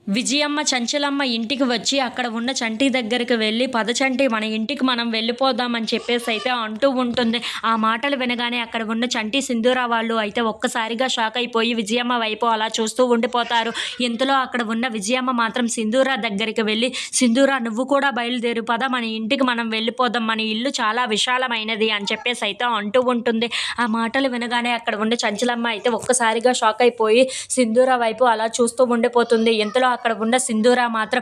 విజయమ్మ, చంచలమ్మ ఇంటికి వచ్చి అక్కడ ఉన్న చంటి దగ్గరికి వెళ్ళి, "పద చంటి, మన ఇంటికి మనం వెళ్ళిపోదాం" అని చెప్పేసి అయితే అంటూ ఉంటుంది. ఆ మాటలు వినగానే అక్కడ ఉన్న చంటి, సింధూర వాళ్ళు అయితే ఒక్కసారిగా షాక్ అయిపోయి విజయమ్మ వైపు అలా చూస్తూ ఉండిపోతారు. ఇంతలో అక్కడ ఉన్న విజయమ్మ మాత్రం సింధూర దగ్గరికి వెళ్ళి, "సింధూర, నువ్వు కూడా బయలుదేరు, పద మన ఇంటికి మనం వెళ్ళిపోదాం, మన ఇల్లు చాలా విశాలమైనది" అని చెప్పేసి అయితే అంటూ ఉంటుంది. ఆ మాటలు వినగానే అక్కడ ఉన్న చంచలమ్మ అయితే ఒక్కసారిగా షాక్ అయిపోయి సింధూర వైపు అలా చూస్తూ ఉండిపోతుంది. ఇంతలో అక్కడ ఉన్న సింధూర మాత్రం,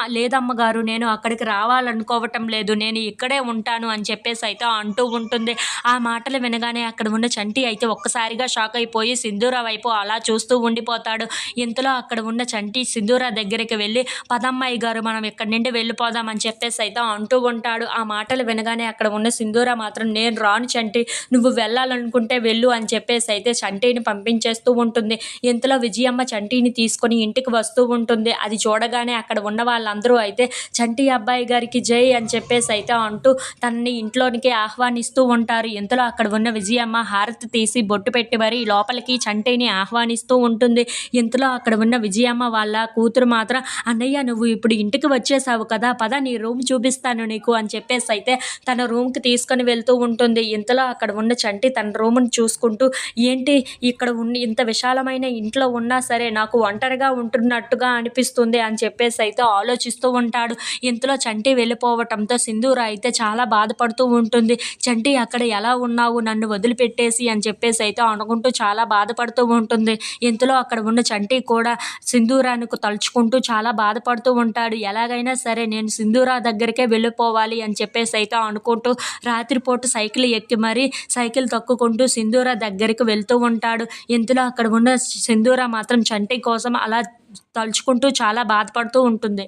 లేదమ్మగారు, నేను అక్కడికి రావాలనుకోవటం లేదు, నేను ఇక్కడే ఉంటాను" అని చెప్పేసి అయితే అంటూ ఉంటుంది. ఆ మాటలు వినగానే అక్కడ ఉన్న చంటి అయితే ఒక్కసారిగా షాక్ అయిపోయి సింధూర వైపు అలా చూస్తూ ఉండిపోతాడు. ఇంతలో అక్కడ ఉన్న చంటి సింధూర దగ్గరికి వెళ్ళి, "పదమ్మాయి గారు, మనం ఇక్కడి నుండి వెళ్ళిపోదాం" అని చెప్పేసి అయితే అంటూ ఉంటాడు. ఆ మాటలు వినగానే అక్కడ ఉన్న సింధూర మాత్రం, "నేను రాను చంటి, నువ్వు వెళ్ళాలనుకుంటే వెళ్ళు" అని చెప్పేసి అయితే చంటిని పంపించేస్తూ ఉంటుంది. ఇంతలో విజయమ్మ చంటిని తీసుకొని ఇంటికి వస్తూ ఉంటుంది. అది చూడగానే అక్కడ ఉన్న వాళ్ళందరూ అయితే, "చంటి అబ్బాయి గారికి జై" అని చెప్పేసి అయితే అంటూ తనని ఇంట్లోనికి ఆహ్వానిస్తూ ఉంటారు. ఇంతలో అక్కడ ఉన్న విజయమ్మ హారతి తీసి బొట్టు పెట్టి మరి లోపలికి చంటిని ఆహ్వానిస్తూ ఉంటుంది. ఇంతలో అక్కడ ఉన్న విజయమ్మ వాళ్ళ కూతురు మాత్రం, "అన్నయ్య, నువ్వు ఇప్పుడు ఇంటికి వచ్చేసావు కదా, పద నీ రూమ్ చూపిస్తాను నీకు" అని చెప్పేసి అయితే తన రూమ్కి తీసుకొని వెళ్తూ ఉంటుంది. ఇంతలో అక్కడ ఉన్న చంటి తన రూమ్ని చూసుకుంటూ, "ఏంటి ఇక్కడ ఇంత విశాలమైన ఇంట్లో ఉన్నా సరే నాకు ఒంటరిగా ఉంటున్నట్టుగా అనిపిస్తుంది" అని చెప్పేసి అయితే ఆలోచిస్తూ ఉంటాడు. ఇంతలో చంటి వెళ్ళిపోవటంతో సింధూర అయితే చాలా బాధపడుతూ ఉంటుంది. "చంటి, అక్కడ ఎలా ఉన్నావు, నన్ను వదిలిపెట్టేసి" అని చెప్పేసి అయితే అనుకుంటూ చాలా బాధపడుతూ ఉంటుంది. ఇంతలో అక్కడ ఉన్న చంటి కూడా సింధూరానికి తలుచుకుంటూ చాలా బాధపడుతూ ఉంటాడు. ఎలాగైనా సరే నేను సింధూర దగ్గరికే వెళ్ళిపోవాలి అని చెప్పేసి అయితే అనుకుంటూ రాత్రిపూట సైకిల్ ఎక్కి మరీ సైకిల్ తొక్కుకుంటూ సింధూర దగ్గరికి వెళ్తూ ఉంటాడు. ఇంతలో అక్కడ ఉన్న సింధూర మాత్రం చంటి కోసం అలా తలుచుకుంటూ చాలా బాధపడుతూ ఉంటుంది.